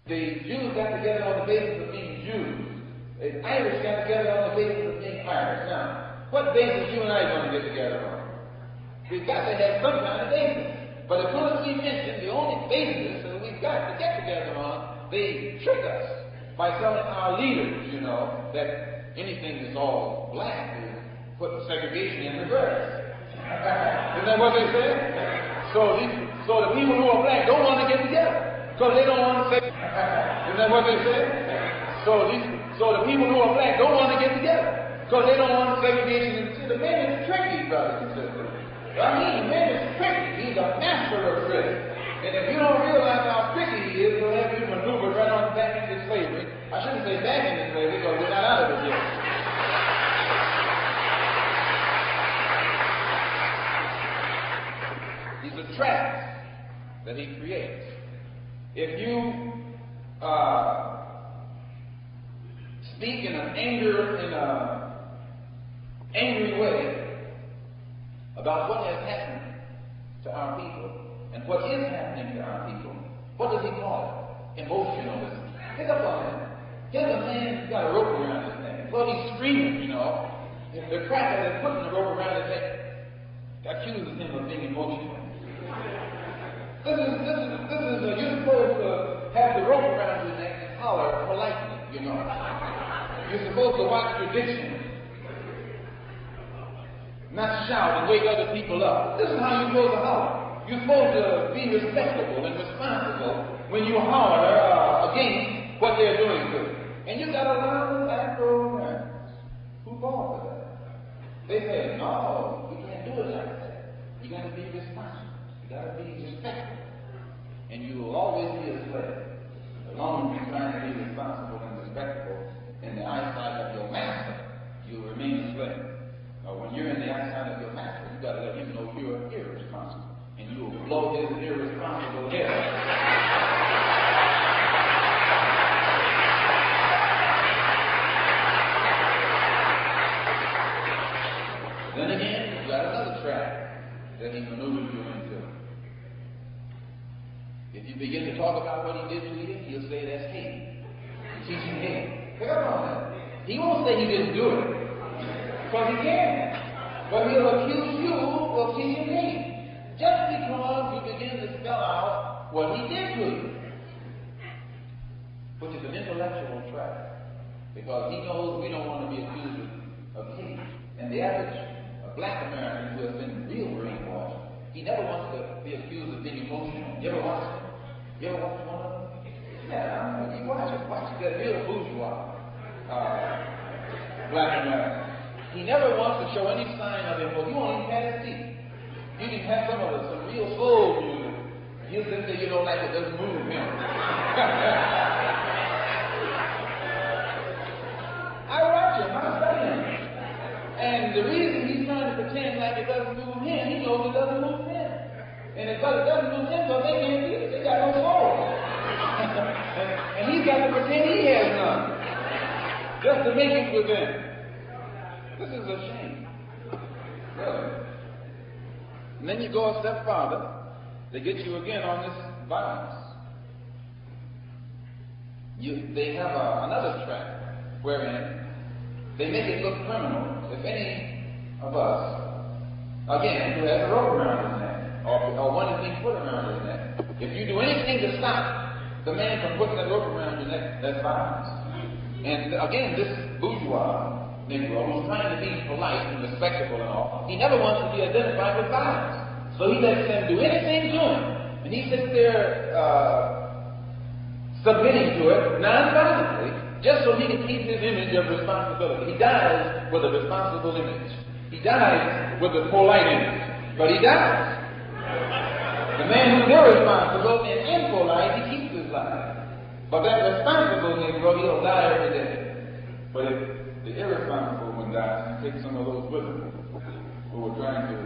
The Jews got together on the basis of being Jews. The Irish got together on the basis of being Irish. Now, what basis you and I are going to get together on? We've got to have some kind of basis. But as soon as we mention the only basis that we've got to get together on, they trick us by telling our leaders, you know, that anything that's all black is put segregation in reverse. Isn't that what they say? So the people who are black don't want to get together because they don't want to say. Isn't that what they say? So the people who are black don't want to get together because they don't want segregation. See, the man is tricky, brothers and sisters. I mean, the man is tricky. He's a master of trick. And if you don't realize how tricky he is, he'll have you maneuvered right on back into slavery. I shouldn't say back into slavery because we're not out of it yet. These are traps that he creates. If you speak in an angry way about what has happened to our people and what is happening to our people, what does he call it? Emotionalism. Pick up on that. Here's a man who's got a rope around his neck. Well, he's screaming, you know. The cracker that's putting the rope around his neck accuses him of being emotional. You're supposed to have the rope around your neck and holler politely, you know. You're supposed to watch your diction, not shout and wake other people up. This is how you're supposed to holler. You're supposed to be respectable and responsible when you holler against what they're doing to you. And you got a lot of Afro who fall for that. They say, no, you can't do it like that. You got to be responsible. You got to be respectful. And you will always be a slave. As long as you're trying to be responsible and respectable in the eyesight of your master, you'll remain a slave. When you're in the eyesight of your master, you got to let him know you're irresponsible. And you will blow his irresponsible head. Then again, you got another trap that he maneuvers you into. If you begin to talk about what he did to you, he'll say that's hate. He's teaching hate. Pick up on that. He won't say he didn't do it, because he can. But he'll accuse you of teaching hate, just because you begin to spell out what he did to you, which is an intellectual trap, because he knows we don't want to be accused of hate. And the average black American who has been real brainwashed, he never wants to be accused of being emotional. You ever watch it? You ever watch one of them? Yeah, you watch it. Watch that real bourgeois black American. He never wants to show any sign of it. Well, you won't even have his teeth. You can have some real soul music. He'll just say, you know, like it doesn't move him. I watch him. I study him. And the reason he's trying to pretend like it doesn't move him, he knows it doesn't move him. And because it doesn't move him, so they can't do it. They got no soul. and he's got to pretend he has none, just to make it with them. This is a shame. Really. And then you go a step farther, they get you again on this violence. They have another trap wherein they make it look criminal if any of us, again, who has a rope around his neck, or one is being put around his neck, if you do anything to stop the man from putting that rope around your neck, that's violence. And again, this bourgeois Negro who's trying to be polite and respectable and all, he never wants to be identified with violence. So he lets them do anything to him. And he sits there submitting to it non-violently, just so he can keep his image of responsibility. He dies with a responsible image. He dies with a polite image. But he dies. The man who's irresponsible and impolite, he keeps his life. But that responsible Negro, he'll die every day. But if the irresponsible one dies, he takes some of those with him who were trying to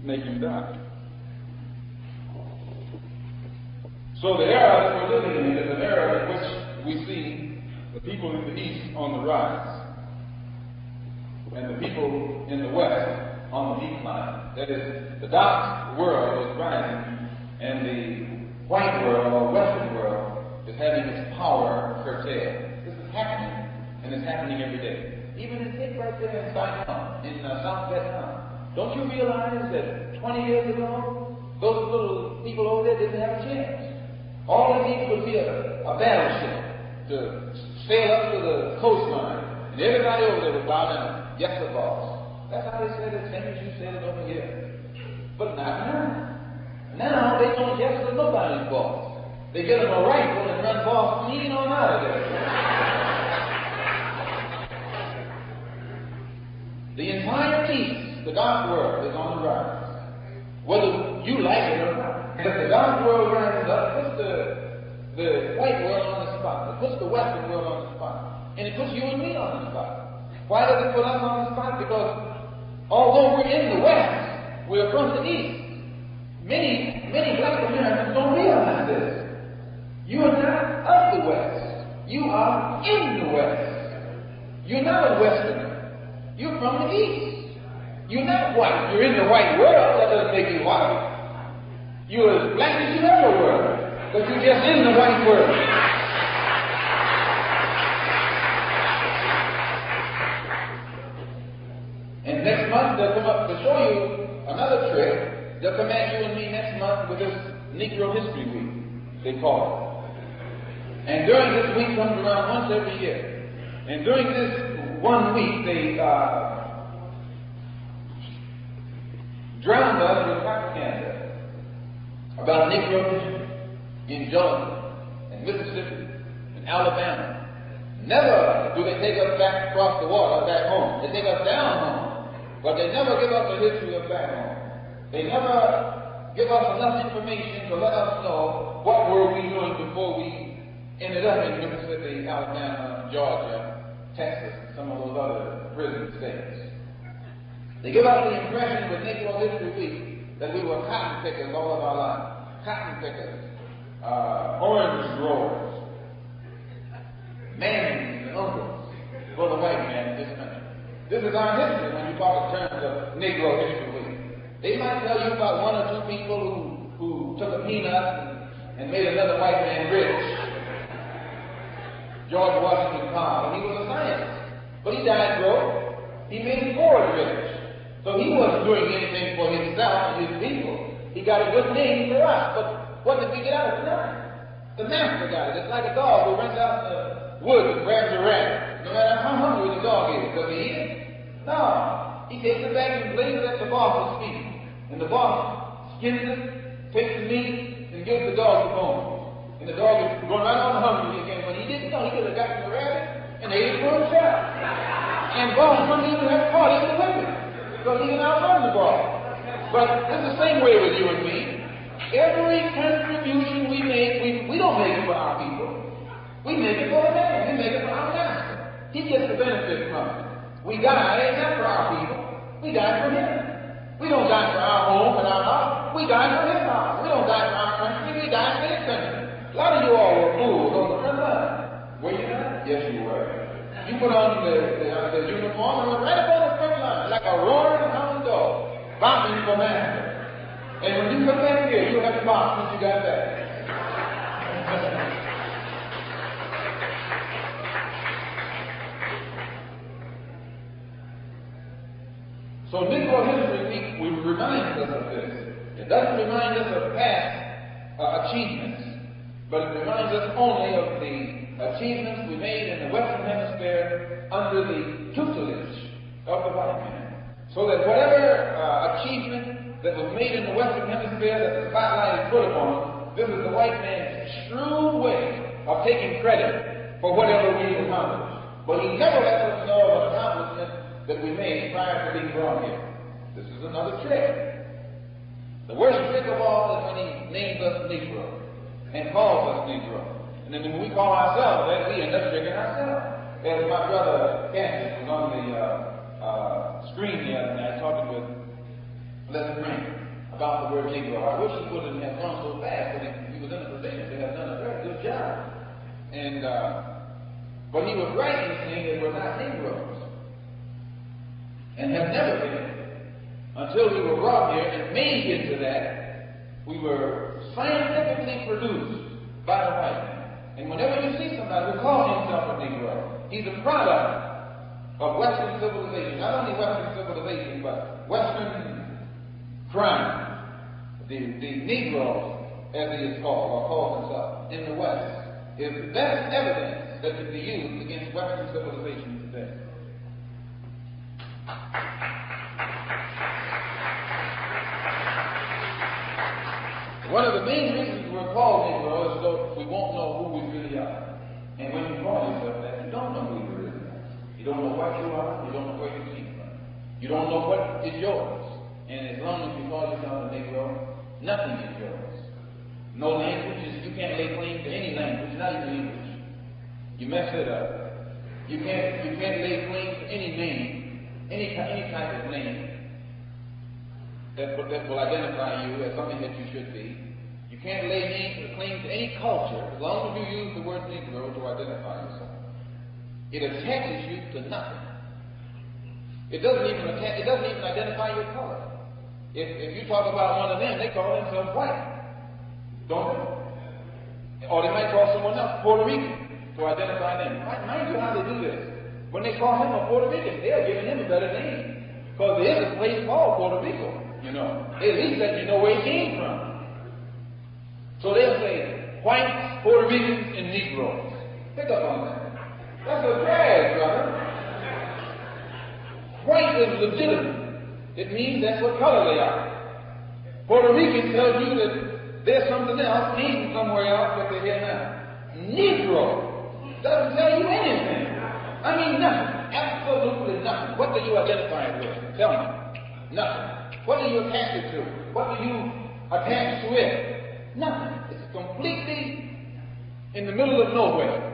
make him die. So the era that we're living in is an era in which we see the people in the East on the rise and the people in the West on the decline. That is, the dark world is rising and the white world or Western world is having its power curtailed. This is happening, and it's happening every day. Even in take right there in Saigon, in South Vietnam. Don't you realize that 20 years ago, those little people over there didn't have a chance? All they needed would be a battleship to sail up to the coastline, and everybody over there would bow down. Yes, sir, boss. That's how they said it, same as you said it over here. But not now. Now they don't yes to nobody's boss. They get them a rifle and run boss clean on out of there. The entire East, the dark world, is on the rise. Whether you like it or not. If the dark world rises up, it puts the white world on the spot. It puts the Western world on the spot. And it puts you and me on the spot. Why does it put us on the spot? Because although we're in the West, we're from the East. Many black Americans don't realize this. You are not of the West. You are in the West. You're not a Westerner. You're from the East. You're not white. You're in the white world. That doesn't make you white. You're as black as you ever were. But you're just in the white world. And next month they'll come up to show you another trick. They'll come at you and me next month with this Negro History Week, they call it. And during this week comes around once every year. And during this 1 week, they drowned us with propaganda about Negro history in Georgia and Mississippi and Alabama. Never do they take us back across the water back home. They take us down home, but they never give us the history of back home. They never give us enough information to let us know what were we doing before we ended up in Mississippi, Alabama, Georgia, Texas, and some of those other prison states. They give us the impression with Negro History Week that we were cotton pickers all of our lives. Cotton pickers, orange growers, mammies and uncles for the white man in this country. This is our history when you talk in terms of Negro History Week. They might tell you about one or two people who took a peanut and made another white man rich. George Washington Carver, he was a scientist, but he died broke. He made Ford rich. So he wasn't doing anything for himself and his people. He got a good name for us, but what did we get out of it? Nothing. The master got it. It's like a dog who runs out in the woods and grabs a rabbit. No matter how hungry the dog is, does he eat it? No. He takes it back and lays it at the boss's feet. And the boss skins it, takes the meat, and gives the dog the bone. And the dog is going right on hungry again. But he didn't know. He could have gotten the rabbit and ate it for himself. And boss wouldn't even have caught him with it, because he can outrun the boss. But it's the same way with you and me. Every contribution we make, we don't make it for our people. We make it for the man. We make it for our master. He gets the benefit from it. We die not for our people. We die for him. We don't die for our home and our house. We die for his house. We don't die for our country. We die for his country. A lot of you all were fools on the front line. Were you not? Yes, you were. You put on the uniform and went right up on the front line like a roaring hound dog, barking for master. And when you come back here, you'll have to bark since you got back. So Negro History Week reminds us of this. It doesn't remind us of past achievements, but it reminds us only of the achievements we made in the Western Hemisphere under the tutelage of the white man. So that whatever achievement that was made in the Western Hemisphere that the spotlight is put upon, this is the white man's shrewd way of taking credit for whatever we accomplished. But he never lets us know of an accomplishment that we made prior to being brought here. This is another trick. The worst trick of all is when he names us Negro and calls us Negro. And then when we call ourselves that, we end up tricking ourselves. As my brother Cassius was on the screen the other night talking with Les Frank about the word Negro. I wish he wouldn't have gone so fast, but he was in a position to have done a very good job. And but he was right in saying that we're not Negroes. And have never been until we were brought here and made into that. We were scientifically produced by the white man And whenever you see somebody who calls himself a Negro, he's a product of Western civilization. Not only Western civilization, but Western crime. The Negroes, as he is called, or calls himself, in the West, is the best evidence that can be used against Western civilization today. One of the main reasons we're called Negro is so we won't know who we really are. And when you call yourself that, you don't know who you really are. You don't know what you are. You don't know where you came from. You don't know what is yours. And as long as you call yourself a Negro, nothing is yours. No language. You can't lay claim to any language, not even English. You mess it up. You can't lay claim to any name, any type of name that will identify you as something that you should be. You can't lay claim to any culture as long as you use the word Negro to identify yourself. It attaches you to nothing. It doesn't even identify your color. If you talk about one of them, they call themselves white, don't they? Or they might call someone else Puerto Rican to identify them. Mind you how they do this. When they call him a Puerto Rican, they're giving him a better name. Because there is a place called Puerto Rico, you know. They at least let you know where he came from. So they'll say, whites, Puerto Ricans, and Negroes. Pick up on that. That's a drag, brother. White is legitimate. It means that's what color they are. Puerto Rican tells you that there's something else, came somewhere else that they're here now. Negro doesn't tell you anything. I mean nothing. Absolutely nothing. What do you identify with? Tell me. Nothing. What do you attach it to? What do you attach to it? Nothing. It's completely in the middle of nowhere.